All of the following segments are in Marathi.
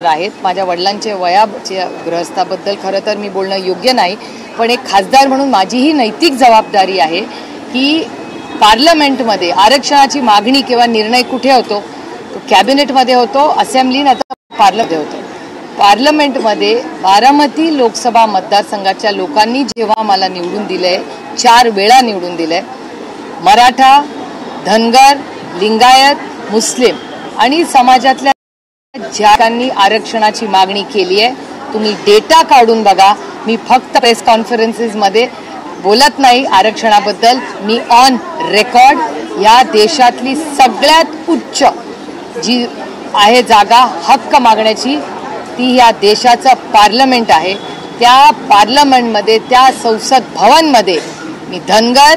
आहेत। माझ्या वडिलांच्या वयाच्या गृहस्थाबद्दल खरं तर मी बोलणं योग्य नाही, पण एक खासदार म्हणून माझी ही नैतिक जबाबदारी आहे की पार्लमेंटमध्ये आरक्षणाची मागणी किंवा निर्णय कुठे होतो, तो कॅबिनेटमध्ये होतो, असेंब्ली नंतर पार्लमेंटमध्ये होतो। पार्लमेंटमध्ये बारामती लोकसभा मतदारसंघाच्या लोकांनी जेव्हा मला निवडून दिले, 4 वेळा निवडून दिले, मराठा, धनगर, लिंगायत, मुस्लिम आणि समाजातल्या ज्यांनी आरक्षणाची मागणी केली आहे, तुम्ही डेटा काढून बघा। मी फक्त प्रेस कॉन्फरन्सेस मध्ये बोलत नाही आरक्षणाबद्दल, मी ऑन रेकॉर्ड या देशातली सगळ्यात उच्च जी आहे जागा हक्क मागण्याची, ती या देशाचं पार्लमेंट आहे। त्या पार्लमेंटमध्ये, त्या संसद भवनमध्ये मी धनगर,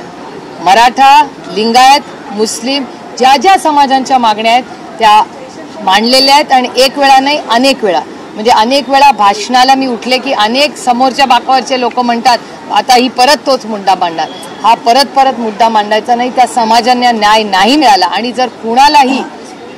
मराठा, लिंगायत, मुस्लिम ज्या ज्या समाजांच्या मागण्या आहेत त्या मांडलेल्या आहेत। आणि एक वेळा नाही, अनेक वेळा, म्हणजे अनेक वेळा भाषणाला मी उठले की अनेक समोरच्या बाकावरचे लोक म्हणतात आता ही परत तोच मुद्दा मांडणार। हा परत मुद्दा मांडायचा नाही, त्या समाजांना न्याय नाही मिळाला। आणि जर कुणालाही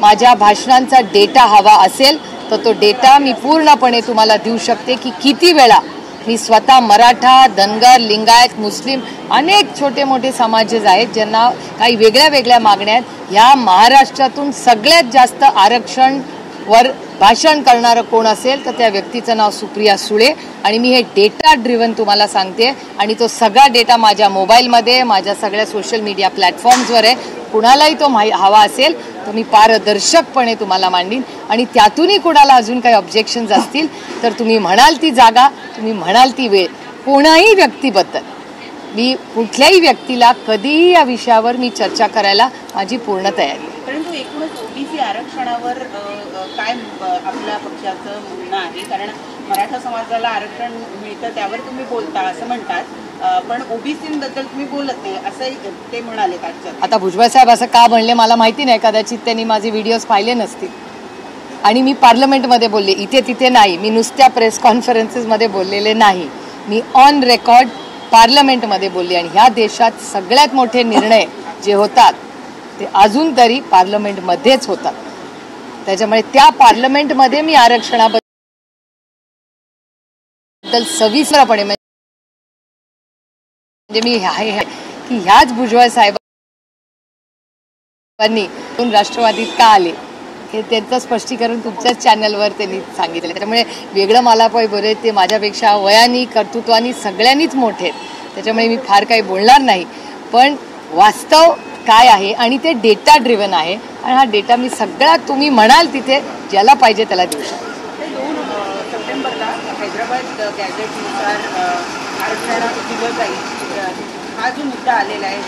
माझ्या भाषणांचा डेटा हवा असेल तर तो डेटा मी पूर्णपणे तुम्हाला देऊ शकते की किती वेळा मी स्वतः मराठा, धनगर, लिंगायत, मुस्लिम अनेक छोटे मोठे समाज आहेत ज्यांना काही वेगळ्या वेगळ्या मागण्या आहेत। ह्या महाराष्ट्रातून सगळ्यात जास्त आरक्षणवर भाषण करणारं कोण असेल तर त्या व्यक्तीचं नाव सुप्रिया सुळे। आणि मी हे डेटा ड्रिव्हन तुम्हाला सांगते आणि तो सगळा डेटा माझ्या मोबाईलमध्ये, माझ्या सगळ्या सोशल मीडिया प्लॅटफॉर्म्सवर आहे। कुणालाही तो हवा असेल तर मी पारदर्शकपणे तुम्हाला मांडीन। आणि त्यातूनही कुणाला अजून काही ऑब्जेक्शन्स असतील तर तुम्ही म्हणाल ती जागा, तुम्ही म्हणाल ती वेळ, कोणाही व्यक्तीबद्दल मी कुठल्याही व्यक्तीला कधीही या विषयावर मी चर्चा करायला माझी पूर्ण तयारी। परंतु एकूणच ओबीसी आरक्षणावर काय आपल्या पक्षाचं म्हणणं आहे? कारण मराठा समाजाला आरक्षण मिळतं त्यावर तुम्ही बोलता असं म्हणतात, पण ओबीसीबद्दल तुम्ही बोलत नाही असं ते म्हणाले आजच्या। आता भुजबळ साहेब असं का म्हणले मला माहिती नाही, कदाचित त्यांनी माझे व्हिडिओज पाहिले नसतील। आणि मी पार्लमेंटमध्ये बोलले, इथे तिथे नाही, मी नुसत्या प्रेस कॉन्फरन्सेसमध्ये बोललेले नाही, मी ऑन रेकॉर्ड पार्लमेंटमध्ये बोलले। आणि ह्या देशात सगळ्यात मोठे निर्णय जे होतात ते अजून तरी पार्लमेंटमध्येच होतात। त्याच्यामुळे त्या पार्लमेंटमध्ये मी आरक्षणाबद्दल सविस्तरपणे म्हणजे मी की ह्याच भुजबळ साहेबांनी राष्ट्रवादीत का आले हे त्यांचं स्पष्टीकरण तुमच्याच चॅनलवर त्यांनी सांगितलं। त्याच्यामुळे वेगळं मला पण बोले, ते माझ्यापेक्षा वयानी, कर्तृत्वानी सगळ्यांनीच मोठे आहेत, त्याच्यामुळे मी फार काही बोलणार नाही। पण वास्तव काय आहे आणि ते डेटा ड्रिव्हन आहे आणि हा डेटा मी सगळा तुम्ही म्हणाल तिथे ज्याला पाहिजे त्याला देऊ शकतो। 2 सप्टेंबरला हैदराबाद गॅझेटनुसार आरक्षण दिलं जाईल हा जो मुद्दा आलेला आहे,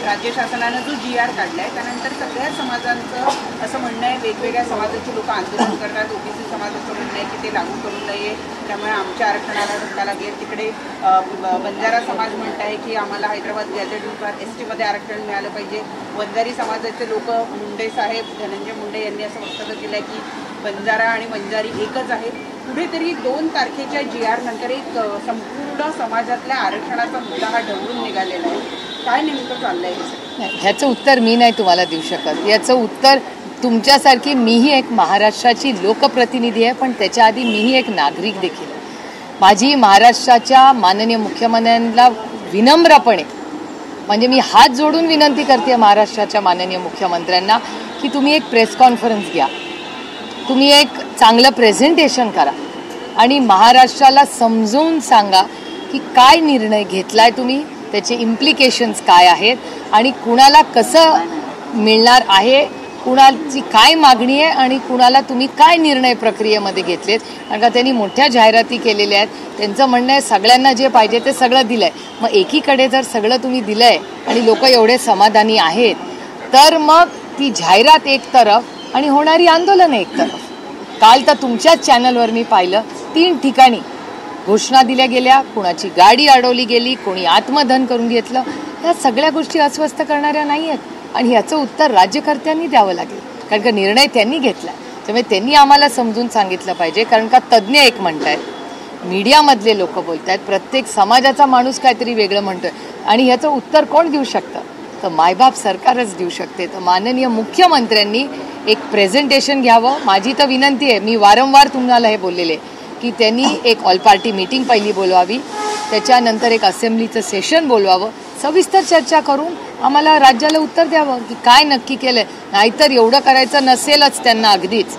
राज्य शासनानं जो GR काढला आहे त्यानंतर सगळ्या समाजांचं असं म्हणणं आहे, वेगवेगळ्या समाजाची लोक आंदोलन करतात। ओबीसी समाजाचं म्हणणं आहे की ते लागू करू नये, त्यामुळे आमच्या आरक्षणाला धक्का लागेल। तिकडे बंजारा समाज म्हणत आहे की आम्हाला हैदराबाद गॅझेटनुसार STमध्ये आरक्षण मिळालं पाहिजे। वंजारी समाजाचे लोक, मुंडे साहेब, धनंजय मुंडे यांनी असं वक्तव्य केलं आहे की बंजारा आणि वंजारी एकच आहे। कुठेतरी 2 तारखेच्या GR नंतर एक संपूर्ण समाजातल्या आरक्षणाचा मुद्दा हा ढवळून निघालेला आहे। काय नेमकं चाललंय हे? ह्याचं उत्तर मी नाही तुम्हाला देऊ शकत। याचं उत्तर तुमच्यासारखी, मीही एक महाराष्ट्राची लोकप्रतिनिधी आहे, पण त्याच्या आधी मीही एक नागरिक देखील। माझी महाराष्ट्राच्या माननीय मुख्यमंत्र्यांना विनम्रपणे, म्हणजे मी हात जोडून विनंती करते महाराष्ट्राच्या माननीय मुख्यमंत्र्यांना की तुम्ही एक प्रेस कॉन्फरन्स घ्या, तुम्ही एक चांगलं प्रेझेंटेशन करा आणि महाराष्ट्राला समजवून सांगा की काय निर्णय घेतलाय तुम्ही, त्याचे इम्प्लिकेशन्स काय आहेत आणि कुणाला कसं मिळणार आहे, कुणाची काय मागणी आहे आणि कुणाला तुम्ही काय निर्णय प्रक्रियेमध्ये घेतलेत। कारण का त्यांनी मोठ्या जाहिराती केलेल्या आहेत, त्यांचं म्हणणं आहे सगळ्यांना जे पाहिजे ते सगळं दिलंय। मग एकीकडे जर सगळं तुम्ही दिलंय आणि लोक एवढे समाधानी आहेत तर मग ती जाहिरात एक तरफ आणि होणारी आंदोलन एक तरफ। काल तर तुमच्याच चॅनलवर मी पाहिलं 3 ठिकाणी घोषणा दिल्या गेल्या, कुणाची गाडी अडवली गेली, कोणी आत्मधन करून घेतलं। ह्या सगळ्या गोष्टी अस्वस्थ करणाऱ्या नाही आहेत आणि ह्याचं उत्तर राज्यकर्त्यांनी द्यावं लागेल, कारण का निर्णय त्यांनी घेतला। त्यामुळे त्यांनी आम्हाला समजून सांगितलं पाहिजे, कारण का तज्ज्ञ एक म्हणतायत, मीडियामधले लोक बोलतायत, प्रत्येक समाजाचा माणूस काहीतरी वेगळं म्हणतोय आणि ह्याचं उत्तर कोण देऊ शकतं तर मायबाप सरकारच देऊ शकते। तर माननीय मुख्यमंत्र्यांनी एक प्रेझेंटेशन घ्यावं. माझी तर विनंती आहे, मी वारंवार तुम्हाला हे बोललेले की त्यांनी एक ऑल पार्टी मीटिंग पहिली बोलवावी, त्याच्यानंतर एक असेंब्लीचं सेशन बोलवावं, सविस्तर चर्चा करून आम्हाला राज्याला उत्तर द्यावं की काय नक्की केलंय. नाहीतर एवढं करायचं नसेलच त्यांना अगदीच,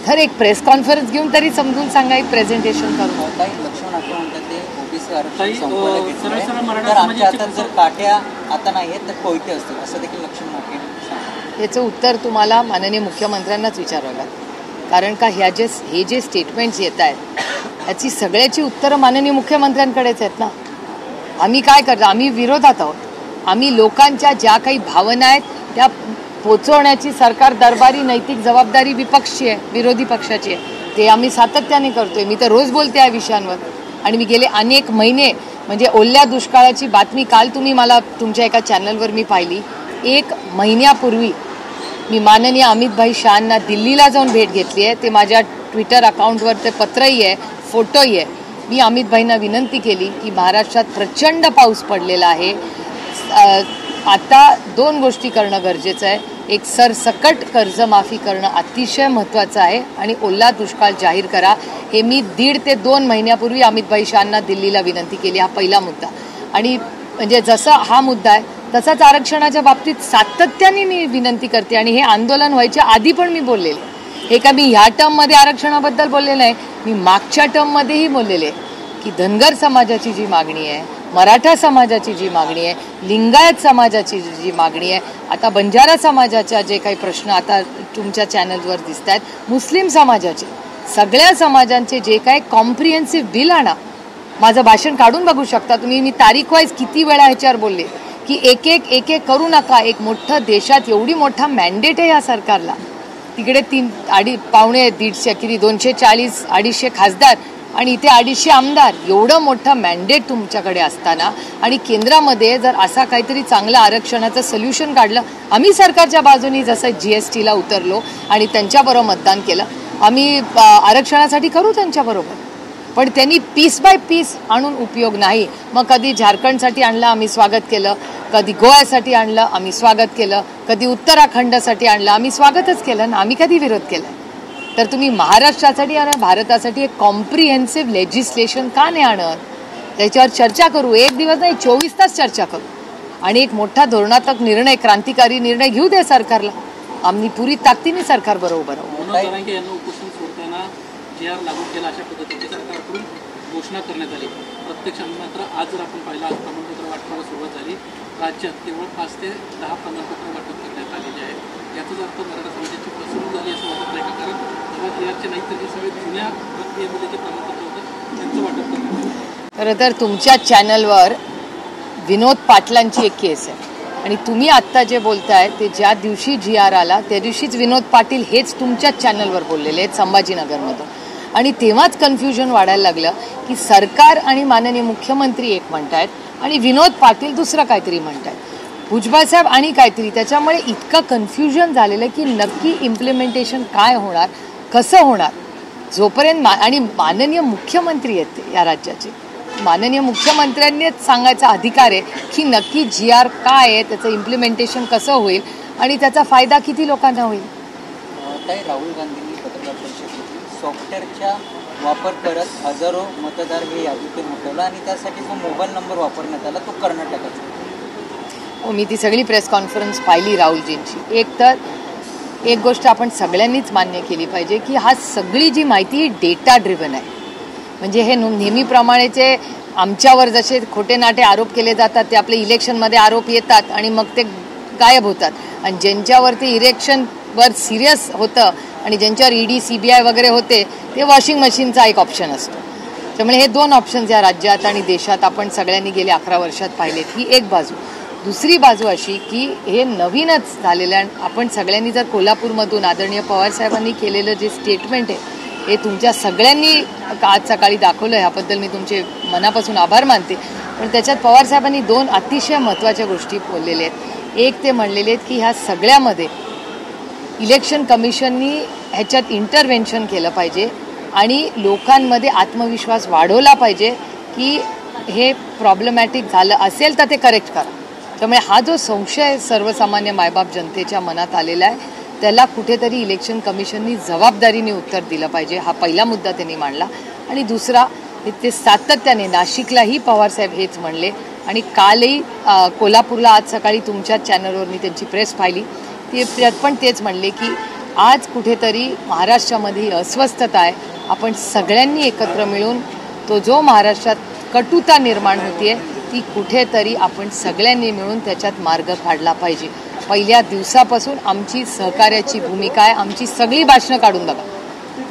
तर एक प्रेस कॉन्फरन्स घेऊन तरी समजून सांगा, एक प्रेझेंटेशन करून. लक्ष्मण आठवले म्हणतात ते ओबीसी आरक्षण संपवलं गेलं तर आमच्या हातात जर काट्या आता नाही आहेत तर कोयते असतील असं देखील लक्ष्मण आठवले. याचं उत्तर तुम्हाला माननीय मुख्यमंत्र्यांनाच विचारावं लागेल, कारण का हे जे स्टेटमेंट्स येत आहेत याची सगळ्याची उत्तरं माननीय मुख्यमंत्र्यांकडेच आहेत ना. आम्ही काय करतो, आम्ही विरोधात आहोत. आम्ही लोकांच्या ज्या काही भावना आहेत त्या पोचवण्याची सरकार दरबारी नैतिक जबाबदारी विपक्षी आहे, विरोधी पक्षाची आहे. ते आम्ही सातत्याने करतोय. मी तर रोज बोलते या विषयांवर आणि मी गेले अनेक महिने म्हणजे ओल्या दुष्काळाची बातमी काल तुम्ही मला तुमच्या एका चॅनलवर मी पाहिली. 1 महिन्यापूर्वी मी माननीय अमितभाई शहांना दिल्लीला जाऊन भेट घेतली आहे. ते माझ्या ट्विटर अकाउंटवर ते पत्रही आहे, फोटोही आहे. मी अमितभाईंना विनंती केली की महाराष्ट्रात प्रचंड पाऊस पडलेला आहे, आता 2 गोष्टी करणं गरजेचं आहे. एक सरसकट कर्जमाफी करणं अतिशय महत्त्वाचं आहे आणि ओला दुष्काळ जाहीर करा. हे मी 1.5 ते 2 महिन्यापूर्वी अमितभाई शहांना दिल्लीला विनंती केली. हा पहिला मुद्दा. आणि म्हणजे जसा हा मुद्दा आहे तसाच आरक्षणाच्या बाबतीत सातत्याने मी विनंती करते आणि हे आंदोलन व्हायच्या आधी पण मी बोललेले. हे का मी ह्या टर्ममध्ये आरक्षणाबद्दल बोलले नाही, मी मागच्या टर्ममध्येही बोललेले की धनगर समाजाची जी मागणी आहे, मराठा समाजाची जी मागणी आहे, लिंगायत समाजाची जी मागणी आहे, आता बंजारा समाजाच्या जे काही प्रश्न आता तुमच्या चॅनलवर दिसत आहेत, मुस्लिम समाजाचे, सगळ्या समाजांचे जे काही कॉम्प्रिहेन्सिव्ह बिल आणा. माझं भाषण काढून बघू शकता तुम्ही. मी तारीख वाईज किती वेळा ह्याच्यावर बोलले की एक एक करू नका. एक मोठं देशात एवढी मोठा मॅन्डेट आहे या सरकारला. तिकडे 150 किती 240 250 खासदार आणि इथे 250 आमदार, एवढं मोठं मॅन्डेट तुमच्याकडे असताना आणि केंद्रामध्ये जर असा काहीतरी चांगलं आरक्षणाचं सोल्युशन काढलं. आम्ही सरकारच्या बाजूनी जसं GSTला उतरलो आणि त्यांच्याबरोबर मतदान केलं. आम्ही आरक्षणासाठी करू त्यांच्याबरोबर, पण त्यांनी पीस बाय पीस आणून उपयोग नाही. मग कधी झारखंडसाठी आणलं, आम्ही स्वागत केलं. कधी गोव्यासाठी आणलं, आम्ही स्वागत केलं. कधी उत्तराखंडसाठी आणलं, आम्ही स्वागतच केलं ना. आम्ही कधी विरोध केला? तर तुम्ही महाराष्ट्रासाठी आणि भारतासाठी एक कॉम्प्रिहेन्सिव्ह लेजिस्लेशन का नाही आणत? त्याच्यावर चर्चा करू. 1 दिवस नाही, 24 तास चर्चा करू आणि एक मोठा धोरणात्मक निर्णय, क्रांतिकारी निर्णय घेऊ दे सरकारला. आम्ही पुरी ताकदीने सरकार बरोबर आहोत. लागू केला अशा पद्धतीची सरकारकडून घोषणा करण्यात आली. प्रत्यक्षात मात्र आज जर आपण पाहिलं, आज प्रमाणपत्र वाटपाला सुरुवात झाली. राज्यात केवळ 5 ते 10 प्रमाणपत्र वाटप करण्यात आलेले आहेत. याचाच अर्थ मराठा समाजाची फसवणूक झाली असं वाटत नाही का? कारण तेव्हा तयारचे नाही तर हे सगळे जुन्या प्रक्रियेमध्ये जे प्रमाणपत्र होतं त्यांचं वाटप करण्यात आलं. खरं तर तुमच्या चॅनलवर विनोद पाटलांची एक केस आहे आणि तुम्ही आत्ता जे बोलताय ते ज्या दिवशी GR आला त्या दिवशीच विनोद पाटील हेच तुमच्याच चॅनलवर बोललेले आहेत संभाजीनगरमधून. आणि तेव्हाच कन्फ्युजन वाढायला लागलं की सरकार आणि माननीय मुख्यमंत्री एक म्हणतायत आणि विनोद पाटील दुसरं काहीतरी म्हणतायत, भुजबळ साहेब आणि काहीतरी. त्याच्यामुळे इतकं कन्फ्युजन झालेलं की नक्की इम्प्लिमेंटेशन काय होणार, कसं होणार. जोपर्यंत आणि माननीय मुख्यमंत्री आहेत या राज्याचे, माननीय मुख्यमंत्र्यांनीच सांगायचा अधिकार आहे की नक्की GR काय आहे, त्याचं इम्प्लिमेंटेशन कसं होईल आणि त्याचा फायदा किती लोकांना होईल. राहुल गांधींनी पत्रकार परिषद घेतली. सॉफ्टवेअरचा वापर करत हजारो मतदार हे यादीतून हटवला आणि त्यासाठी जो मोबाईल नंबर वापरण्यात आला तो कर्नाटकाचा. हो, मी ती सगळी प्रेस कॉन्फरन्स पाहिली राहुलजींची. एक गोष्ट आपण सगळ्यांनीच मान्य केली पाहिजे की हा सगळी जी माहिती डेटा ड्रिव्हन आहे. म्हणजे हे नेहमीप्रमाणेचे आमच्यावर जसे खोटे नाटे आरोप केले जातात ते आपले इलेक्शनमध्ये आरोप येतात आणि मग ते गायब होतात. आणि ज्यांच्यावरती इलेक्शनवर सिरियस होतं आणि ज्यांच्यावर ED CBI वगैरे होते ते वॉशिंग मशीनचा एक ऑप्शन असतो. त्यामुळे हे 2 ऑप्शन्स या राज्यात आणि देशात आपण सगळ्यांनी गेल्या 11 वर्षात पाहिलेत. ही एक बाजू. दुसरी बाजू अशी की हे नवीनच झालेलं आहे. आपण सगळ्यांनी जर कोल्हापूरमधून आदरणीय पवारसाहेबांनी केलेलं जे स्टेटमेंट आहे हे तुमच्या सगळ्यांनी आज सकाळी दाखवलं, ह्याबद्दल मी तुमचे मनापासून आभार मानते. पण त्याच्यात पवारसाहेबांनी 2 अतिशय महत्त्वाच्या गोष्टी बोललेल्या आहेत. एक ते म्हणलेले आहेत की ह्या सगळ्यामध्ये इलेक्शन कमिशननी ह्याच्यात इंटरव्हेन्शन केलं पाहिजे आणि लोकांमध्ये आत्मविश्वास वाढवला पाहिजे की हे प्रॉब्लेमॅटिक झालं असेल तर ते करेक्ट करा. त्यामुळे हा जो संशय सर्वसामान्य मायबाप जनतेच्या मनात आलेला आहे त्याला कुठेतरी इलेक्शन कमिशननी जबाबदारीने उत्तर दिलं पाहिजे. हा पहिला मुद्दा त्यांनी मांडला. आणि दुसरा, ते सातत्याने नाशिकलाही पवारसाहेब हेच म्हणले आणि कालही कोल्हापूरला आज सकाळी तुमच्या चॅनलवर मी त्यांची प्रेस पाहिली, त्यात पण तेच म्हणले की आज कुठेतरी महाराष्ट्रामध्ये अस्वस्थता आहे. आपण सगळ्यांनी एकत्र मिळून तो जो महाराष्ट्रात कटुता निर्माण होतीये ती कुठेतरी आपण सगळ्यांनी मिळून त्याच्यात मार्ग काढला पाहिजे. पहिल्या दिवसापासून आमची सहकार्याची भूमिका आहे. आमची सगळी भाषणं काढून बघा.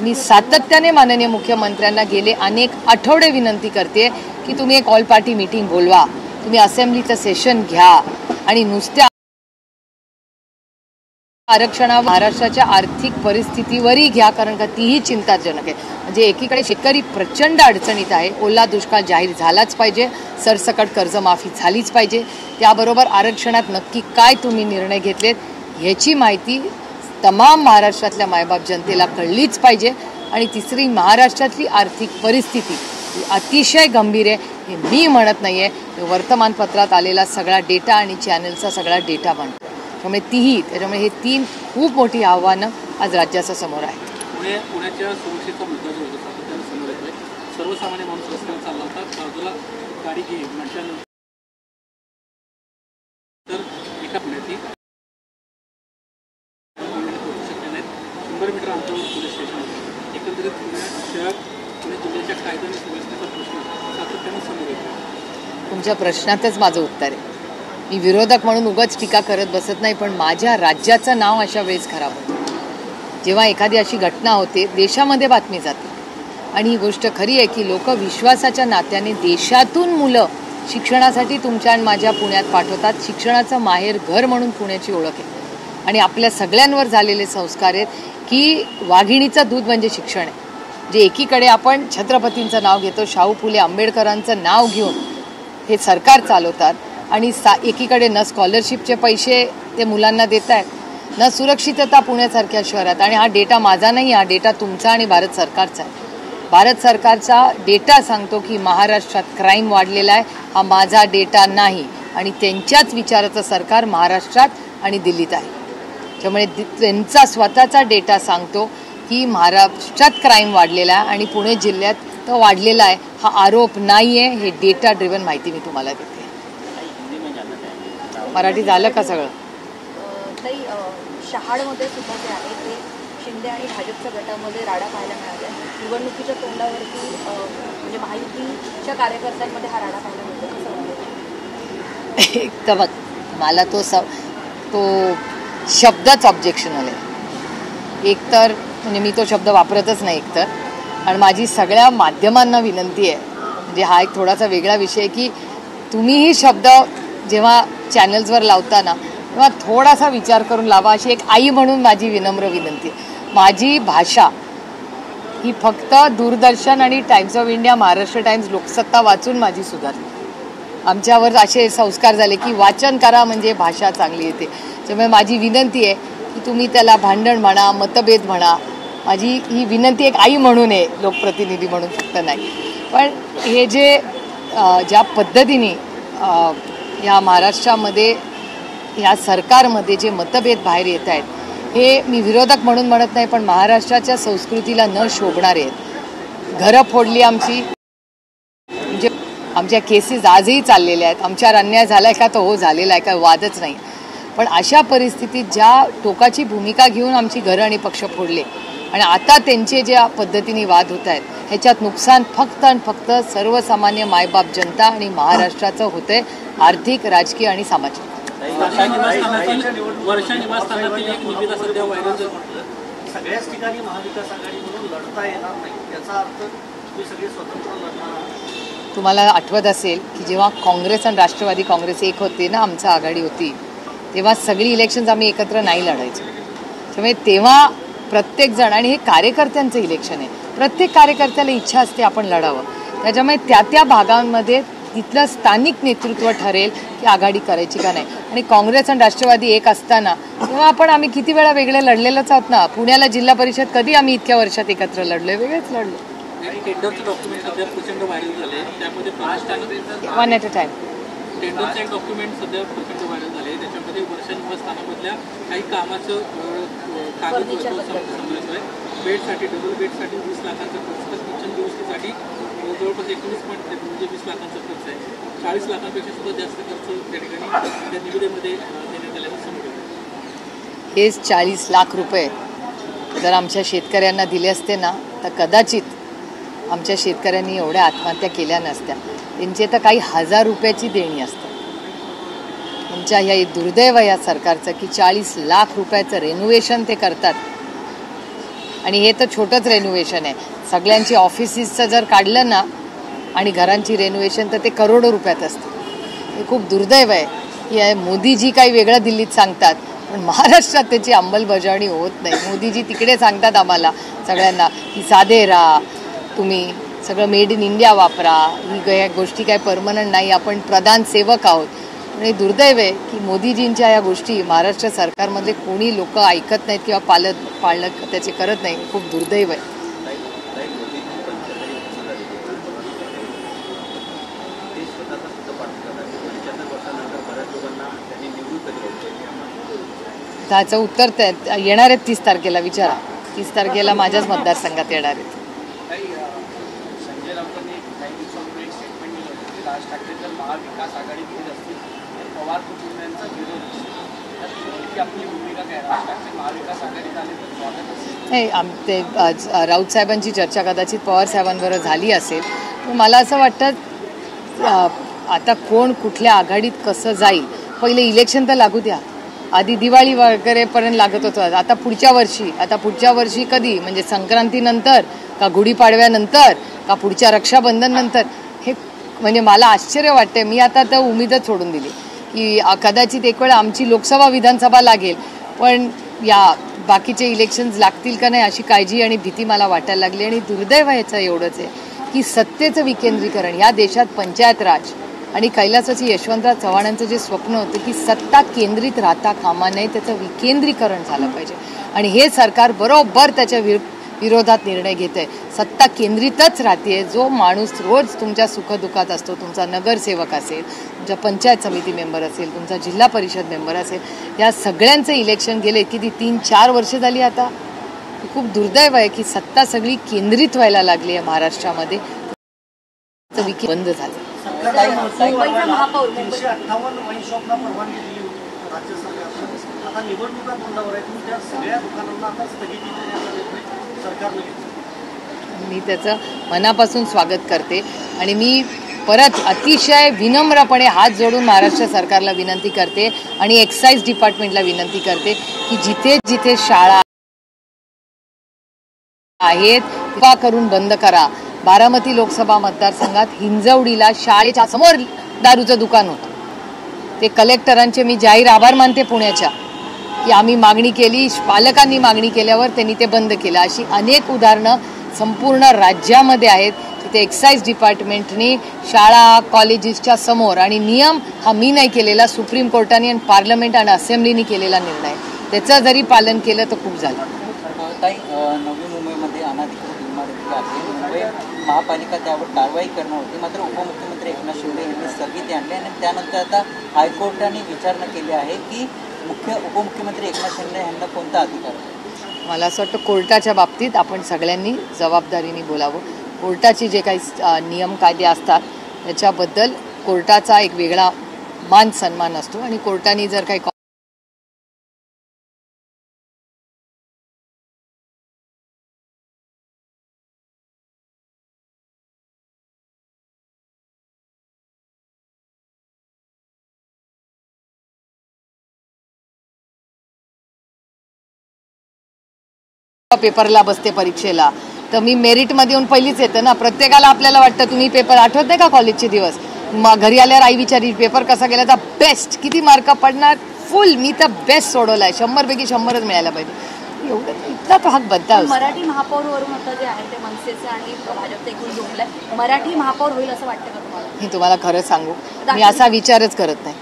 मी सातत्याने माननीय मुख्यमंत्र्यांना गेले अनेक आठवडे विनंती करते की तुम्ही एक ऑल पार्टी मीटिंग बोलवा, तुम्ही असेंब्लीचं सेशन घ्या आणि नुसत्या आरक्षणा महाराष्ट्राच्या आर्थिक परिस्थितीवरही घ्या, कारण का तीही चिंताजनक आहे. म्हणजे एकीकडे शेतकरी प्रचंड अडचणीत आहे. ओला दुष्काळ जाहीर झालाच पाहिजे, सरसकट कर्जमाफी झालीच पाहिजे. त्याबरोबर आरक्षणात नक्की काय तुम्ही निर्णय घेतलेत ह्याची माहिती तमाम महाराष्ट्रातल्या मायबाप जनतेला कळलीच पाहिजे. आणि तिसरी, महाराष्ट्रातली आर्थिक परिस्थिती ही अतिशय गंभीर आहे. हे मी म्हणत नाही आहे, वर्तमानपत्रात आलेला सगळा डेटा आणि चॅनलचा सगळा डेटा म्हणतो. त्याच्यामुळे हे तीन खूप मोठी आव्हानं आज राज्याच्या समोर आहे. पुण्याच्या सुरक्षेचा मुद्दा जो होता त्याला समोर येतोय. सर्वसामान्य माणूस रस्त्यावर चालला होता, बाजूला गाडी घे म्हटल्यानंतर एका पुण्याची पोहोचू शकले नाहीत. 100 मीटर अंतरावर पोलीस स्टेशन होतं. एकंदरीत पुणे जिल्ह्याच्या कायदा आणि सुव्यवस्थेचा प्रश्न सातत्यानं समोर येतो. तुमच्या प्रश्नातच माझं उत्तर आहे. मी विरोधक म्हणून उगाच टीका करत बसत नाही, पण माझ्या राज्याचं नाव अशा वेळेस खराब होतं जेव्हा एखादी अशी घटना होते, देशामध्ये बातमी जाते. आणि ही गोष्ट खरी आहे की लोक विश्वासाच्या नात्याने देशातून मुलं शिक्षणासाठी तुमच्या आणि माझ्या पुण्यात पाठवतात. शिक्षणाचं माहेर घर म्हणून पुण्याची ओळख आहे. आणि आपल्या सगळ्यांवर झालेले संस्कार आहेत की वाघिणीचं दूध म्हणजे शिक्षण आहे. जे एकीकडे आपण छत्रपतींचं नाव घेतो, शाहू फुले आंबेडकरांचं नाव घेऊन हे सरकार चालवतात आणि एकीकडे न स्कॉलरशिपचे पैसे ते मुलांना देत आहेत, न सुरक्षितता पुण्यासारख्या शहरात. आणि हा डेटा माझा नाही, हा डेटा तुमचा आणि भारत सरकारचा आहे. भारत सरकारचा डेटा सांगतो की महाराष्ट्रात क्राईम वाढलेला आहे. हा माझा डेटा नाही. आणि त्यांच्याच विचाराचं सरकार महाराष्ट्रात आणि दिल्लीत आहे. त्यामुळे त्यांचा स्वतःचा डेटा सांगतो की महाराष्ट्रात क्राईम वाढलेला आहे आणि पुणे जिल्ह्यात तो वाढलेला आहे. हा आरोप नाही आहे, हे डेटा ड्रिव्हन माहिती मी तुम्हाला देते. मराठी झालं का सगळं? ताई, शहाडमध्ये सुद्धा जे आहे ते शिंदे आणि भाजपच्या गटामध्ये राडा पाहायला मिळाला. निवडणुकीच्या तोंडावरती म्हणजे महायुतीच्या कार्यकर्त्यांमध्ये हा राडा पाहायला मिळतो. एक तर बघ, मला तो शब्दच ऑब्जेक्शनल आहे. एकतर म्हणजे मी तो शब्द वापरतच नाही एकतर. आणि माझी सगळ्या माध्यमांना विनंती आहे, म्हणजे हा एक थोडासा वेगळा विषय की तुम्हीही शब्द जेव्हा चॅनल्सवर लावताना तेव्हा थोडासा विचार करून लावा, अशी एक आई म्हणून माझी विनम्र विनंती आहे. माझी भाषा ही फक्त दूरदर्शन आणि times of India, Maharashtra times, Loksatta वाचून माझी सुधारली. आमच्यावर असे संस्कार झाले की वाचन करा म्हणजे भाषा चांगली येते. त्यामुळे माझी विनंती आहे की तुम्ही त्याला भांडण म्हणा, मतभेद म्हणा, माझी ही विनंती एक आई म्हणून आहे, लोकप्रतिनिधी म्हणून फक्त नाही. पण हे जे ज्या पद्धतीने या महाराष्ट्रामध्ये या सरकारमध्ये जे मतभेद बाहेर येत आहेत, हे मी विरोधक म्हणून म्हणत नाही, पण महाराष्ट्राच्या संस्कृतीला न शोभणारे आहेत. घरं फोडली आमची, म्हणजे आमच्या केसेस आजही चाललेल्या आहेत. आमच्यावर अन्याय झाला आहे का? तो हो झालेला आहे, काय वादच नाही. पण अशा परिस्थितीत ज्या टोकाची भूमिका घेऊन आमची घरं आणि पक्ष फोडले आणि आता त्यांचे ज्या पद्धतीने वाद होत आहेत, ह्याच्यात नुकसान फक्त आणि फक्त सर्वसामान्य मायबाप जनता आणि महाराष्ट्राचं होतंय, आर्थिक, राजकीय आणि सामाजिक. वर्षा निवासस्थानातील एक निवेदन सध्या व्हायरल झालं. सगळ्याच ठिकाणी महाविकास आघाडी म्हणून लढता येणार नाही, याचा अर्थ तुम्ही सगळे स्वतंत्र लढणार. तुम्हाला आठवत असेल की जेव्हा काँग्रेस आणि राष्ट्रवादी काँग्रेस एक होते ना, आमची आघाडी होती, तेव्हा सगळी इलेक्शन्स आम्ही एकत्र नाही लढायचो. त्यामुळे तेव्हा प्रत्येक जण, आणि हे कार्यकर्त्यांचं इलेक्शन आहे, प्रत्येक कार्यकर्त्याला इच्छा असते आपण लढावं. त्याच्यामुळे त्या भागांमध्ये तिथलं स्थानिक नेतृत्व ठरेल की आघाडी करायची का नाही. आणि काँग्रेस आणि राष्ट्रवादी एक असताना तेव्हा आम्ही किती वेळा वेगळे लढलेलंच आहोत ना. पुण्याला जिल्हा परिषद कधी आम्ही इतक्या वर्षात एकत्र लढलोय? वेगळेच लढलो. टेंडरचं डॉक्युमेंट सध्या प्रचंड व्हायरल झाले, त्यामध्ये 5 वन ॲट अ टाइम. टेंडरचं एक डॉक्युमेंट सध्या प्रचंड व्हायरल झाले. त्याच्यामध्ये वर्षा निवासस्थानामधल्या काही कामाचं कागद समावेश आहे. बेडसाठी डबल बेडसाठी 20 लाखांचा खर्च, तर किचन व्यवस्थेसाठी जवळपास 19 म्हणजे 20 लाखांचा खर्च आहे. 40 लाखांपेक्षा सुद्धा जास्त खर्च त्या ठिकाणी त्या निविदेमध्ये देण्यात आल्याचं समोर येतं. हेच 40 लाख रुपये जर आमच्या शेतकऱ्यांना दिले असते ना, तर कदाचित आमच्या शेतकऱ्यांनी एवढ्या आत्महत्या केल्या नसत्या. त्यांचे तर काही हजार रुपयाची देणी असतात. त्यांच्या ह्या दुर्दैव या सरकारचं की 40 लाख रुपयाचं रेनोव्हेशन ते करतात. आणि हे तर छोटंच रेनोव्हेशन आहे. सगळ्यांची ऑफिसेसचं जर काढलं ना आणि घरांची रेनोव्हेशन, तर ते करोडो रुपयात असतं. हे खूप दुर्दैव आहे की मोदीजी काही वेगळं दिल्लीत सांगतात, पण महाराष्ट्रात त्याची अंमलबजावणी होत नाही. मोदीजी तिकडे सांगतात आम्हाला सगळ्यांना की साधे राहा, तुम्ही सगळं मेड इन इंडिया वापरा, ही गोष्टी काय परमनंट नाही, आपण प्रधान सेवक आहोत. आणि दुर्दैव आहे की मोदीजींच्या या गोष्टी महाराष्ट्र सरकारमधले कोणी लोक ऐकत नाहीत किंवा पाळणं त्याचे करत नाही. खूप दुर्दैव आहे. त्याचं उत्तर येणार आहेत 30 तारखेला. विचारा, 30 तारखेला माझ्याच मतदारसंघात येणार आहेत. संजय राऊतांनी काही दिवसांपूर्वी एक स्टेटमेंट दिलं होतं की राज ठाकरे जर महाविकास आघाडीत येत असतील तर पवार कुटुंबियांचा विरोध असेल. आपली भूमिका काय? राज ठाकरे महाविकास आघाडीत आले तर स्वागत असेल? नाही, ते राऊत साहेबांची चर्चा कदाचित पवार साहेबांवर झाली असेल. पण मला असं वाटतं आता कोण कुठल्या आघाडीत कसं जाईल, पहिले इलेक्शन तर लागू द्या. आधी दिवाळी वगैरेपर्यंत लागत होतं. आता पुढच्या वर्षी कधी, म्हणजे संक्रांतीनंतर का गुढीपाडव्यानंतर का पुढच्या रक्षाबंधन नंतर? हे म्हणजे मला आश्चर्य वाटते. मी आता तर उमेदच सोडून दिली की कदाचित एक वेळ आमची लोकसभा विधानसभा लागेल, पण या बाकीचे इलेक्शन्स लागतील का नाही अशी काळजी आणि भीती मला वाटायला लागली. आणि दुर्दैव ह्याचं एवढंच आहे की सत्तेचं विकेंद्रीकरण या देशात, पंचायत राज आणि कैलासाची यशवंतराव चव्हाणांचं जे स्वप्न होतं की सत्ता केंद्रित राहता कामा नये, त्याचं विकेंद्रीकरण झालं पाहिजे. आणि हे सरकार बरोबर त्याच्या विरोधात निर्णय घेत आहे. सत्ता केंद्रितच राहते. जो माणूस रोज तुमच्या सुखदुःखात असतो, तुमचा नगरसेवक असेल, तुमचा पंचायत समिती मेंबर असेल, तुमचा जिल्हा परिषद मेंबर असेल, या सगळ्यांचं इलेक्शन गेले किती 3-4 वर्ष झाली. आता खूप दुर्दैव आहे की सत्ता सगळी केंद्रित व्हायला लागली आहे महाराष्ट्रामध्ये. बंद झालं. 358 वाईन शॉपला परवानगी दिली होती राज्य सरकारनं. आता निवडणुका तोंडावर आहेत, त्या सगळ्या दुकानांना आता स्थगिती देण्याचा निर्णय सरकारने घेतला. मी त्याचं मनापासून स्वागत करते. आणि मी परत अतिशय विनम्रपणे हात जोडून महाराष्ट्र सरकारला विनंती करते आणि एक्साईज डिपार्टमेंटला विनंती करते की जिथे जिथे शाळा आहेत कृपा करून बंद करा. बारामती लोकसभा मतदारसंघात हिंजवडीला शाळेच्या समोर दारूचं दुकान होतं. ते कलेक्टरांचे मी जाहीर आभार मानते पुण्याच्या की आम्ही मागणी केली, पालकांनी मागणी केल्यावर त्यांनी ते बंद केलं. अशी अनेक उदाहरणं संपूर्ण राज्यामध्ये आहेत. तिथे एक्साईज डिपार्टमेंटनी शाळा कॉलेजेसच्या समोर, आणि नियम हा मी नाही केलेला, सुप्रीम कोर्टाने आणि पार्लमेंट आणि असेंब्लीनी केलेला निर्णय, त्याचं जरी पालन केलं तर खूप झालं. ताई, नवी मुंबईमध्ये अनाधिकृत इमारती आहे. मुंबई महापालिका त्यावर कारवाई करणार होती, मात्र उपमुख्यमंत्री एकनाथ शिंदे यांनी स्थगिती आणली आणि त्यानंतर आता हायकोर्टाने विचारणा केली आहे की उपमुख्यमंत्री एकनाथ शिंदे यांना कोणता अधिकार आहे. मला असं वाटतं कोर्टाच्या बाबतीत आपण सगळ्यांनी जबाबदारीने बोलावं. कोर्टाचे जे काही नियम कायदे असतात त्याच्याबद्दल कोर्टाचा एक वेगळा मान सन्मान असतो. आणि कोर्टाने जर काही पेपरला बसते परीक्षेला, तर मी मेरिटमध्ये येऊन पहिलीच येते ना. प्रत्येकाला आपल्याला वाटतं तुम्ही पेपर आठवत नाही का कॉलेजचे दिवस, मग घरी आल्यावर आई विचारी पेपर कसा गेला, तर बेस्ट किती मार्क पडणार, फुल मी तर बेस्ट सोडवला आहे, 100 पैकी 100च मिळायला पाहिजे. एवढं इतका तो हात बद्दा. मराठी महापौरवरून आता जे आहे ते मनसेचं आणि भाजपचं एकूण जोडलंय. मराठी महापौर होईल असं वाटतं का तुम्हाला? मी तुम्हाला खरं सांगू, मी असा विचारच करत नाही.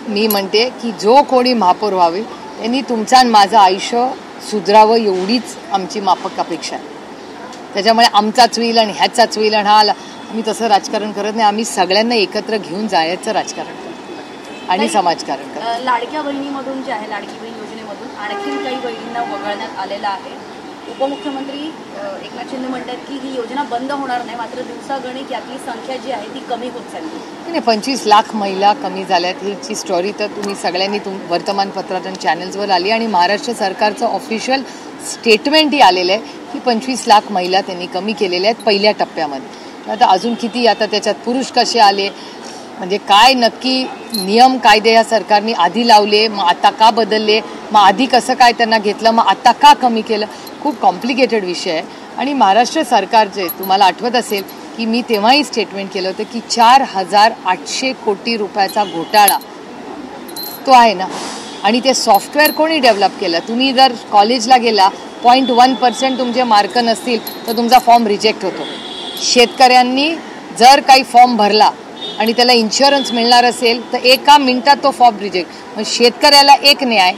मी म्हणते की जो कोणी महापौर व्हावे त्यांनी तुमचं आणि माझं आयुष्य सुधरावं एवढीच आमची माफक अपेक्षा आहे. त्याच्यामुळे आमचाच होईल आणि ह्याचाच होईल आणि हा, आम्ही तसं राजकारण करत नाही. आम्ही सगळ्यांना एकत्र घेऊन जायचं राजकारण करतो. आणि समाजकारण करते. लाडक्या बहिणीमधून जे आहे, लाडकी बहीण योजनेमधून आणखीन काही बहिणींना वगळण्यात आलेलं आहे. उपमुख्यमंत्री एकनाथ शिंदे म्हणतात की ही योजना बंद होणार नाही, मात्र दिवसागणिक यातली संख्या जी आहे ती कमी होत चालली. नाही, 25 लाख महिला कमी झाल्यात हीची स्टोरी तर तुम्ही सगळ्यांनी वर्तमानपत्रात आणि चॅनल्सवर आली आणि महाराष्ट्र सरकारचं ऑफिशियल स्टेटमेंटही आलेलं आहे की 25 लाख महिला त्यांनी कमी केलेल्या आहेत पहिल्या टप्प्यामध्ये. आता अजून किती, आता त्याच्यात पुरुष कसे आले, म्हणजे काय नक्की नियम कायदे या सरकारने आधी लावले, मग आता का बदलले, मग आधी कसं काय त्यांना घेतलं, मग आता का कमी केलं, खूप कॉम्प्लिकेटेड विषय आहे. आणि महाराष्ट्र सरकारचे तुम्हाला आठवत असेल की मी तेव्हाही स्टेटमेंट केलं होतं की 4,800 कोटी रुपयाचा घोटाळा तो आहे ना. आणि ते सॉफ्टवेअर कोणी डेव्हलप केलं? तुम्ही जर कॉलेजला गेला 0.1% तुमचे मार्क नसतील तर तुमचा फॉर्म रिजेक्ट होतो. शेतकऱ्यांनी जर काही फॉर्म भरला आणि त्याला इन्शुरन्स मिळणार असेल तर 1 मिनिटात तो फॉर्म रिजेक्ट. मग शेतकऱ्याला एक न्याय,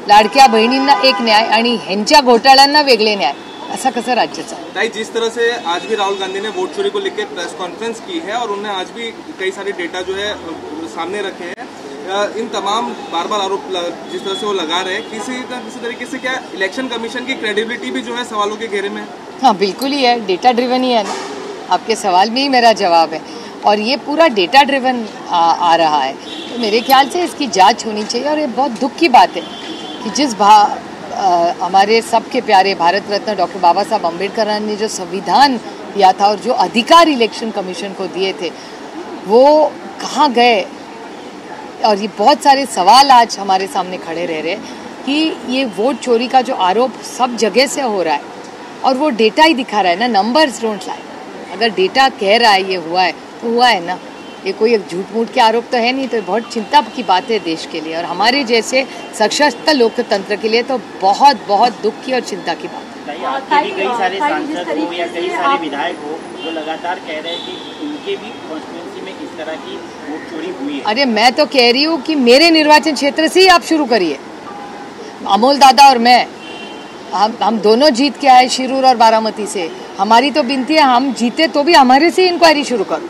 लाडक्या बहिणींना एक न्याय आणि ह्यांच्या घोटाळ्यांना वेगळे न्याय, ऐसा कसं राज्य चला? जिस तरह से आज भी राहुल गांधी ने वोट चोरी को लेकर प्रेस कॉन्फ्रेंस की है और उन्होंने आज भी कई सारे डेटा जो है सामने रखे हैं, इन तमाम बार आरोप जिस तरह से वो लगा रहे हैं, किसी तरीके से क्या इलेक्शन कमीशन की क्रेडिबिलिटी भी जो है सवालों के घेरे में? हाँ, बिल्कुल ही है, डेटा ड्रिवन ही है ना. आपके सवाल में ही मेरा जवाब है और ये पूरा डेटा ड्रिवन आ रहा है. तो मेरे ख्याल से इसकी जांच होनी चाहिए. और ये बहुत दुख की बात है कि जिस हमारे सबके प्यारे भारत रत्न डॉक्टर बाबा साहब अम्बेडकर ने जो संविधान दिया था और जो अधिकार इलेक्शन कमीशन को दिए थे वो कहाँ गए. और ये बहुत सारे सवाल आज हमारे सामने खड़े रह रहे हैं कि ये वोट चोरी का जो आरोप सब जगह से हो रहा है और वो डेटा ही दिखा रहा है ना, नंबर्स डोंट लाई. अगर डेटा कह रहा है ये हुआ है तो हुआ है ना, ये कोई एक झूठ मूठ के आरोप तो है नहीं. तो बहुत चिंता की बात है देश के लिए और हमारे जैसे सशक्त लोकतंत्र के लिए तो बहुत बहुत दुख की और चिंता की बात है. आपके भी कई सारे सांसद हो या कई सारे विधायक हो जो लगातार कह रहे हैं कि उनके भी कॉन्स्टिट्यूंसी में इस तरह की वोट चोरी हुई है. अरे मैं तो कह रही हूँ कि मेरे निर्वाचन क्षेत्र से ही आप शुरू करिए. अमोल दादा और मैं हम दोनों जीत के आए शिरूर और बारामती से. हमारी तो विनती है हम जीते तो भी हमारे से इंक्वायरी शुरू करो,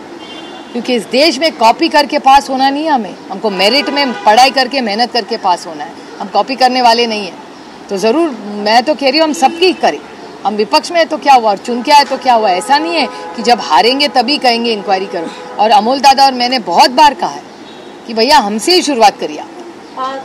क्योंकि इस देश में कॉपी करके पास होना नहीं है. हमको मेरिट में पढ़ाई करके मेहनत करके पास होना है. हम कॉपी करने वाले नहीं हैं. तो ज़रूर मैं तो कह रही हूँ हम सबकी करें. हम विपक्ष में है तो क्या हुआ और चुन के आए तो क्या हुआ. ऐसा नहीं है कि जब हारेंगे तभी कहेंगे इंक्वायरी करो. और अमोल दादा और मैंने बहुत बार कहा है कि भैया हमसे ही शुरुआत करिए.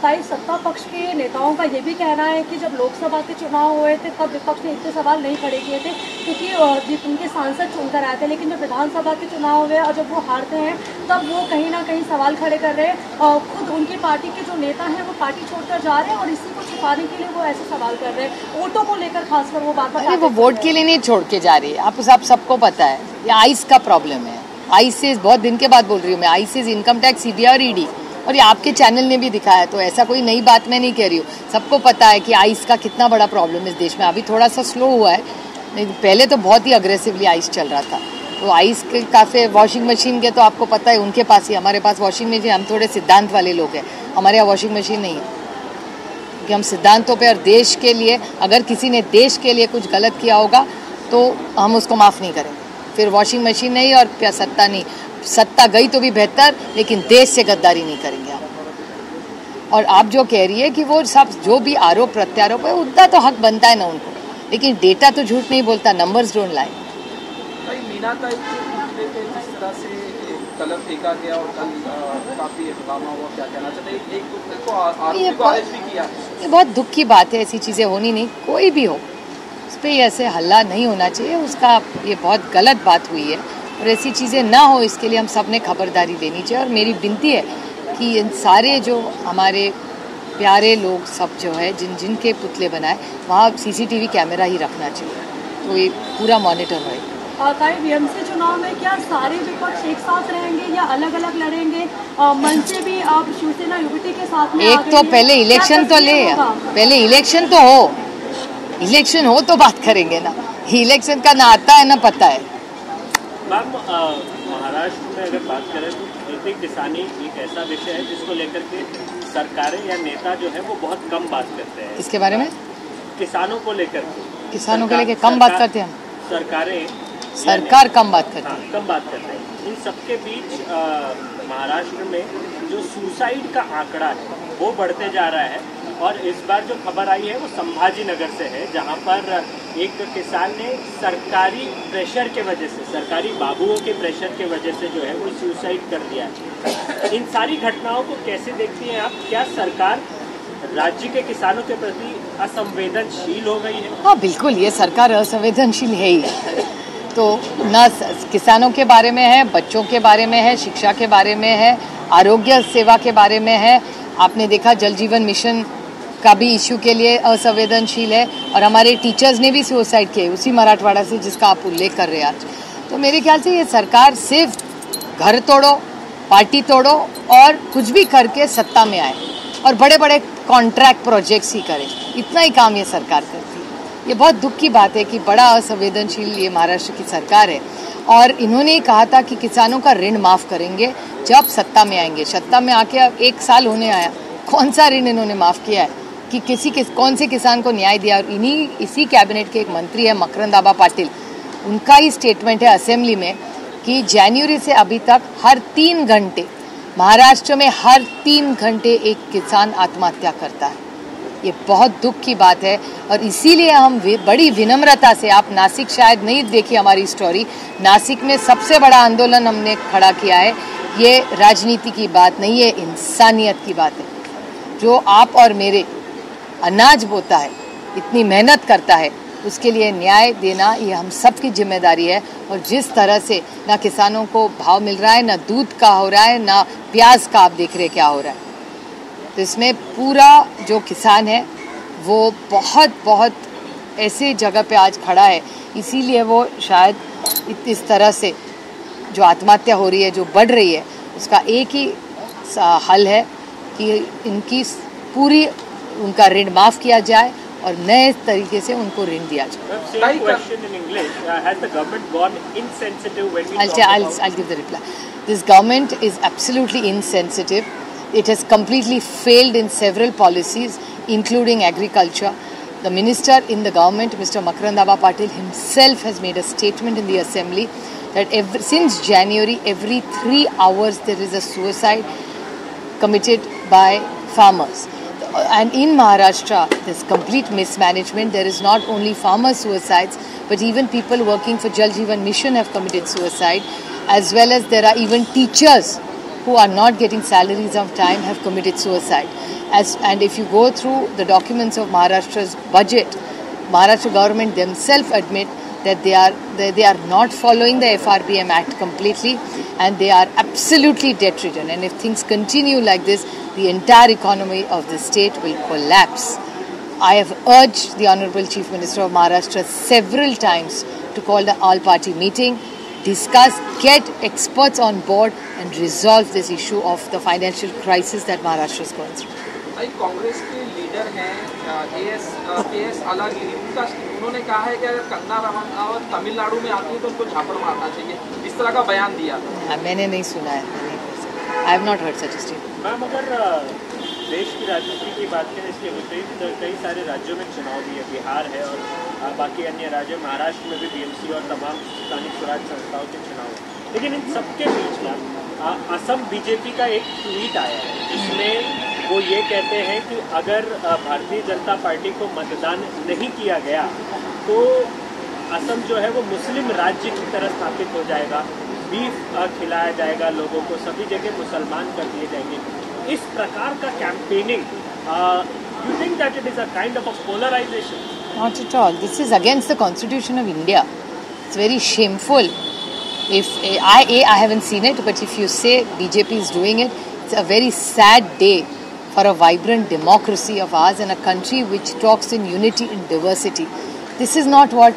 ताई, सत्ता पक्ष के नेताओं का ये भी कहना है कि जब लोकसभा के चुनाव हुए थे तब विपक्ष ने इतने सवाल नहीं खड़े किए थे क्योंकि उनके सांसद चुनकर आए थे, लेकिन जब विधानसभा के चुनाव हुए और जब वो हारते हैं तब वो कहीं ना कहीं सवाल खड़े कर रहे हैं. खुद उनकी पार्टी के जो नेता हैं वो पार्टी छोड़कर जा रहे हैं और इसी को छुपाने के लिए वो ऐसे सवाल कर रहे हैं. वोटों को लेकर खासकर वो बात. अरे वो वोट के लिए नहीं छोड़ के जा रही है. आप सबको पता है ये आइस का प्रॉब्लम है. आइस से बहुत दिन के बाद बोल रही हूँ मैं. आइस से इनकम टैक्स, सीबीआई और ईडी, और ये आपके चैनल ने भी दिखाया. तो ऐसा कोई नई बात मैं नहीं कह रही हूँ. सबको पता है कि आइस का कितना बड़ा प्रॉब्लम इस देश में. अभी थोड़ा सा स्लो हुआ है, नहीं पहले तो बहुत ही अग्रेसिवली आइस चल रहा था. तो आइस के काफ़ी वॉशिंग मशीन के तो आपको पता है उनके पास ही, हमारे पास वॉशिंग मशीन. हम थोड़े सिद्धांत वाले लोग हैं, हमारे यहाँ वॉशिंग मशीन नहीं है क्योंकि हम सिद्धांतों पे और देश के लिए, अगर किसी ने देश के लिए कुछ गलत किया होगा तो हम उसको माफ़ नहीं करेंगे. फिर वॉशिंग मशीन नहीं और क्या सत्ता नहीं. सत्ता गई तो भी बेहतर, लेकिन देश से गद्दारी नहीं करेंगे आप. और आप जो कह रही है कि वो सब जो भी आरोप प्रत्यारोप है उतना तो हक बनता है ना उनको, लेकिन डेटा तो झूठ नहीं बोलता. Numbers don't lie. मीनाताई के पुतले पे जिस तरह से कलर फेंका गया और कल काफी हंगामा हुआ, क्या कहना चाहते हैं? एक पुतले को आरोपी को अरेस्ट भी किया. ये बहुत दुख की बात है. ऐसी चीज़ें होनी नहीं. कोई भी हो उस पर ऐसे हल्ला नहीं होना चाहिए. उसका ये बहुत गलत बात हुई है और ऐसी चीज़ें ना हो इसके लिए हम सब ने खबरदारी लेनी चाहिए. और मेरी विनती है कि इन सारे जो हमारे प्यारे लोग सब जो है जिनके पुतले बनाए वहाँ सीसीटीवी कैमरा ही रखना चाहिए, तो ये पूरा मॉनिटर रहे. ताई, बीएमसी चुनाव में क्या सारे विपक्ष एक साथ रहेंगे या अलग अलग लड़ेंगे? मन से भी आप शिवसेना यूबीटी के साथ में एक तो पहले इलेक्शन तो ले, पहले इलेक्शन तो हो. इलेक्शन हो तो बात करेंगे ना. इलेक्शन का ना आता है ना पता है. मैम, महाराष्ट्र में अगर बात करें तो खेती किसानी एक ऐसा विषय है जिसको लेकर के सरकारें या नेता जो है वो बहुत कम बात करते हैं. इसके बारे में किसानों को लेकर कम बात करते हैं हम. सरकारें सरकार कम बात करती है। कम बात करते हैं। इन सबके बीच महाराष्ट्र में जो सुसाइड का आंकड़ा है वो बढ़ते जा रहा है और इस बार जो खबर आई है वो संभाजी नगर से है, जहां पर एक किसान ने सरकारी प्रेशर के वजह से, सरकारी बाबुओं के प्रेशर के वजह से जो है वो सुसाइड कर दिया है। इन सारी घटनाओं को कैसे देखती हैं आप? क्या सरकार राज्य के किसानों के प्रति असंवेदनशील हो गई है? हाँ बिल्कुल, ये सरकार असंवेदनशील है ही। तो न किसानों के बारे में है, बच्चों के बारे में है, शिक्षा के बारे में है, आरोग्य सेवा के बारे में है। आपने देखा जल जीवन मिशन का भी इश्यू के लिए असंवेदनशील है और हमारे टीचर्स ने भी सुसाइड किए उसी मराठवाड़ा से जिसका आप उल्लेख कर रहे हैं आज। तो मेरे ख्याल से ये सरकार सिर्फ घर तोड़ो, पार्टी तोड़ो और कुछ भी करके सत्ता में आए और बड़े बड़े कॉन्ट्रैक्ट प्रोजेक्ट्स ही करें, इतना ही काम ये सरकार करती है। ये बहुत दुख की बात है कि बड़ा असंवेदनशील ये महाराष्ट्र की सरकार है और इन्होंने कहा था कि किसानों का ऋण माफ़ करेंगे जब सत्ता में आएंगे। सत्ता में आके अब 1 साल होने आया, कौन सा ऋण इन्होंने माफ़ किया है कि कौन से किसान को न्याय दिया? और इसी कैबिनेट के एक मंत्री है मकरंद आबा पाटिल, उनका ही स्टेटमेंट है असेंबली में कि जनवरी से अभी तक हर 3 घंटे महाराष्ट्र में हर 3 घंटे एक किसान आत्महत्या करता है। ये बहुत दुख की बात है और इसीलिए हम बड़ी विनम्रता से, आप नासिक शायद नहीं देखी हमारी स्टोरी, नासिक में सबसे बड़ा आंदोलन हमने खड़ा किया है। ये राजनीति की बात नहीं है, इंसानियत की बात है। जो आप और मेरे अनाज बोता है, इतनी मेहनत करता है, उसके लिए न्याय देना ये हम सब की जिम्मेदारी है। और जिस तरह से ना किसानों को भाव मिल रहा है, ना दूध का हो रहा है, ना प्याज का, आप देख रहे क्या हो रहा है। तो इसमें पूरा जो किसान है वो बहुत बहुत ऐसी जगह पे आज खड़ा है, इसीलिए वो शायद इस तरह से जो आत्महत्या हो रही है, जो बढ़ रही है, उसका एक ही हल है कि इनकी पूरी उनका ऋण माफ़ किया जाए और नए तरीके से उनको ऋण दिया जाए। I'll give the reply. This government is absolutely insensitive. It has completely failed in several policies, including agriculture. The minister in the government, Mr. Makarand Abba Patil himself has made a statement in the assembly that since January, every 3 hours there is a suicide committed by farmers. And in Maharashtra, there's complete mismanagement. There is not only farmer suicides, but even people working for Jal Jeevan Mission have committed suicide, as well as there are even teachers who are not getting salaries on time have committed suicide. And if you go through the documents of Maharashtra's budget, Maharashtra government themselves admit that they are not following the FRBM Act completely, and they are absolutely debt-ridden. And if things continue like this, the entire economy of the state will collapse. I have urged the Honorable Chief Minister of Maharashtra several times to call the all-party meeting, discuss, get experts on board and resolve this issue of the financial crisis that Maharashtra is going through. Congress K leader हैं KS अलागिरी, उन्होंने कहा है कि अगर कंगना रनावत तमिलनाडु में आती है तो उनको झापड़ मारना चाहिए, इस तरह का बयान दिया। मैंने नहीं सुना है, I have not heard such a statement. Ma'am, अगर देश की राजनीति की बात करें, इसके विपरीत कई सारे राज्यों में चुनाव भी है, बिहार है और बाकी अन्य राज्यों, महाराष्ट्र में भी BMC और तमाम स्थानीय स्वराज संस्थाओं के चुनाव है। लेकिन इन सबके बीच में असम BJP का एक ट्वीट आया है जिसमें वो ये कहते हैं कि अगर भारतीय जनता पार्टी को मतदान नहीं किया गया तो असम जो है वो मुस्लिम राज्य की तरह स्थापित हो जाएगा, बीफ खिलाया जाएगा लोगों को, सभी जगह मुसलमान कर दिए जाएंगे। इस प्रकार का campaigning, you think that it is a kind of a polarization? Not at all. This is against the Constitution of India. It's very shameful. If I haven't seen it, but if you say BJP is doing it, it's a very sad day for a vibrant democracy of ours and a country which talks in unity and diversity. This is not what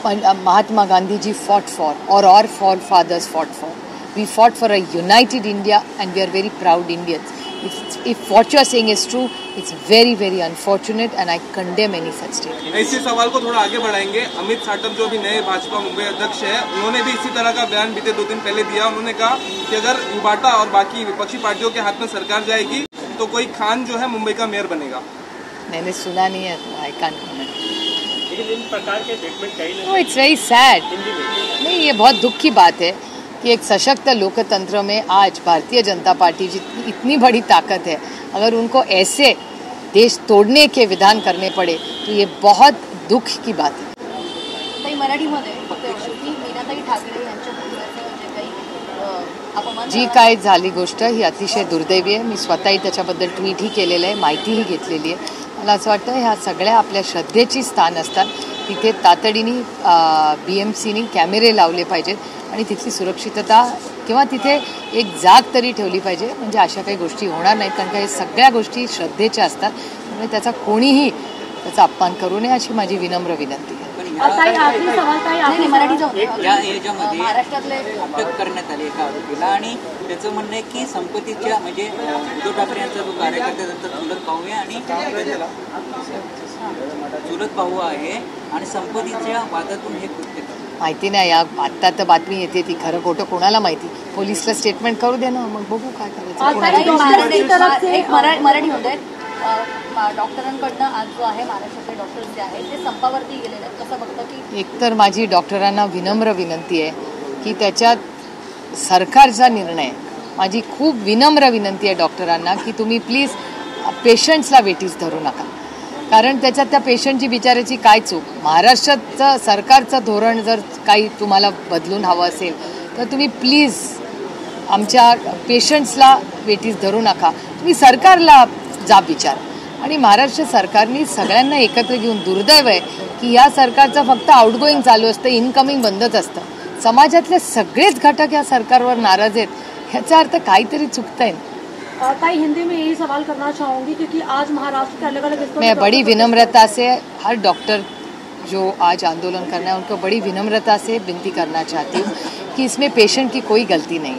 Mahatma Gandhi ji fought for or our forefathers fought for. We fought for a united India and we are very proud Indians. If what you are saying is true, it's very, very unfortunate and I condemn any such statement. इसी सवाल को थोड़ा आगे बढ़ाएंगे। अमित साटम जो अभी नए भाजपा मुंबई अध्यक्ष है, उन्होंने भी इसी तरह का बयान बीते 2 दिन पहले दिया। उन्होंने कहा कि अगर युवाटा और बाकी विपक्षी पार्टियों के हाथ में सरकार जाएगी तो कोई खान जो है मुंबई का मेयर बनेगा। मैंने सुना नहीं है, I can't comment. लेकिन इन प्रकार के स्टेटमेंट कहीं know it's very sad. Hindi में नहीं, ये बहुत दुख की बात है कि एक सशक्त लोकतंत्र में आज भारतीय जनता पार्टी जितनी इतनी बड़ी ताकत है, अगर उनको ऐसे देश तोड़ने के विधान करने पड़े तो ये बहुत दुख की बात है। ताई मराठीमध्ये फक्त एवढं की मीनाताई ठाकरे यांच्या मुलाचं जे काही अपमान जी काय झाली गोष्ट ही अतिशय दुर्दैवी आहे। मी स्वतःही त्याच्याबद्दल ट्विटही केलेलं आहे, माहितीही घेतलेली आहे। मला असं वाटतं ह्या सगळ्या आपल्या श्रद्धेची स्थान असतात, तिथे तातडीने BMCनी कॅमेरे लावले पाहिजेत आणि तिथली सुरक्षितता किंवा तिथे एक जाग तरी ठेवली पाहिजे, म्हणजे अशा काही गोष्टी होणार नाहीत। कारण का हे सगळ्या गोष्टी श्रद्धेच्या असतात, त्यामुळे त्याचा कोणीही त्याचा अपमान करू नये अशी माझी विनम्र विनंती आहे। ताई आखरी सवाल ताई नाही, मराठी जाऊन या याच्यामध्ये महाराष्ट्रातले अटक करण्यात आली एका आरोपीला आणि त्याचं म्हणणं आहे की संपत्तीच्या म्हणजे उद्धव ठाकरे यांचा जो कार्यकर्ता त्यांचा चुलत भाऊ आहे आणि चुलत भाऊ आहे आणि संपत्तीच्या वादातून हे कृत्य करतात। माहिती नाही, या आत्ता तर बातमी येते ती खरं खोटं कोणाला माहिती। पोलिसला स्टेटमेंट करू दे ना, मग बघू काय करायचं। मराठीमध्ये डॉक्टरांकडनं आज जो आहे महाराष्ट्रातले डॉक्टर्स जे आहेत ते संपावरती गेलेले आहेत, कसं बघतं की एकतर माझी डॉक्टरांना विनम्र विनंती आहे की त्याच्यात सरकारचा निर्णय, माझी खूप विनम्र विनंती आहे डॉक्टरांना की तुम्ही प्लीज पेशंट्सला वेटीस धरू नका, कारण त्याच्यात त्या पेशंटची बिचाराची काय चूक। महाराष्ट्राचं सरकारचं धोरण जर काही तुम्हाला बदलून हवं असेल तर तुम्ही प्लीज आमच्या पेशंट्सला वेटीस धरू नका, तुम्ही सरकारला जाब विचार। आणि महाराष्ट्र सरकारने सगळ्यांना एकत्र घेऊन, दुर्दैव आहे की या सरकारचं फक्त आउटगोईंग चालू असतं, इनकमिंग बंदच असतं। समाजातले सगळेच घटक या सरकारवर नाराज आहेत, ह्याचा अर्थ काहीतरी चुकतंय। ताई हिंदी में यही सवाल करना चाहूँगी क्योंकि आज महाराष्ट्र के अलग अलग हिस्सों मैं बड़ी विनम्रता से हर डॉक्टर जो आज आंदोलन करना है उनको बड़ी विनम्रता से विनती करना चाहती हूँ कि इसमें पेशेंट की कोई गलती नहीं।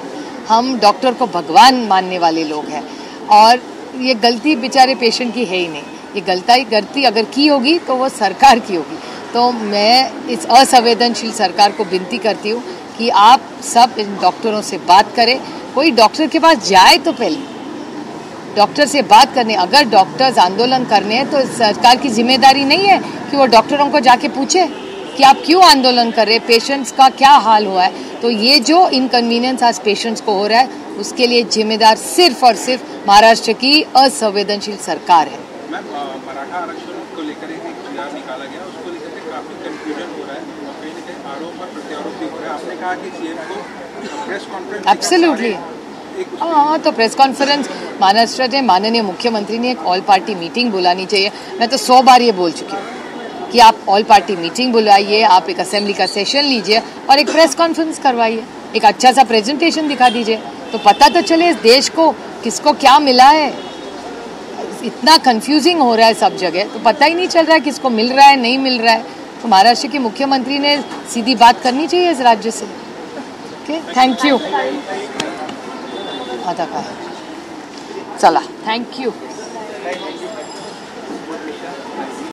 हम डॉक्टर को भगवान मानने वाले लोग हैं और ये गलती बेचारे पेशेंट की है ही नहीं। ये गलती अगर की होगी तो वो सरकार की होगी। तो मैं इस असंवेदनशील सरकार को विनती करती हूँ कि आप सब इन डॉक्टरों से बात करें। कोई डॉक्टर के पास जाए तो पहले डॉक्टर से बात करने, अगर डॉक्टर्स आंदोलन करने हैं तो सरकार की जिम्मेदारी नहीं है कि वो डॉक्टरों को जाके पूछे कि आप क्यों आंदोलन कर रहे हैं, पेशेंट्स का क्या हाल हुआ है। तो ये जो इनकन्वीनियंस आज पेशेंट्स को हो रहा है उसके लिए जिम्मेदार सिर्फ और सिर्फ महाराष्ट्र की असंवेदनशील सरकार है। मैम, मराठा आरक्षण को लेकर एक GR निकाला गया, उसको लेकर के काफी कंफ्यूजन हो रहा है और कहीं ना कहीं आरोप और प्रत्यारोप भी हो रहा है। आपने कहा कि CM को प्रेस कॉन्फ्रेंस एब्सोल्युटली, हाँ, तो प्रेस कॉन्फ्रेंस महाराष्ट्र के माननीय मुख्यमंत्री ने एक ऑल पार्टी मीटिंग बुलानी चाहिए। मैं तो 100 बार ये बोल चुकी हूँ कि आप ऑल पार्टी मीटिंग बुलाइए, आप एक असेंबली का सेशन लीजिए और एक प्रेस कॉन्फ्रेंस करवाइए, एक अच्छा सा प्रेजेंटेशन दिखा दीजिए, तो पता तो चले इस देश को किसको क्या मिला है। इतना कंफ्यूजिंग हो रहा है सब जगह, तो पता ही नहीं चल रहा है किसको मिल रहा है नहीं मिल रहा है। तो महाराष्ट्र के मुख्यमंत्री ने सीधी बात करनी चाहिए इस राज्य से। Okay, thank you. आता का चला, थैंक यू।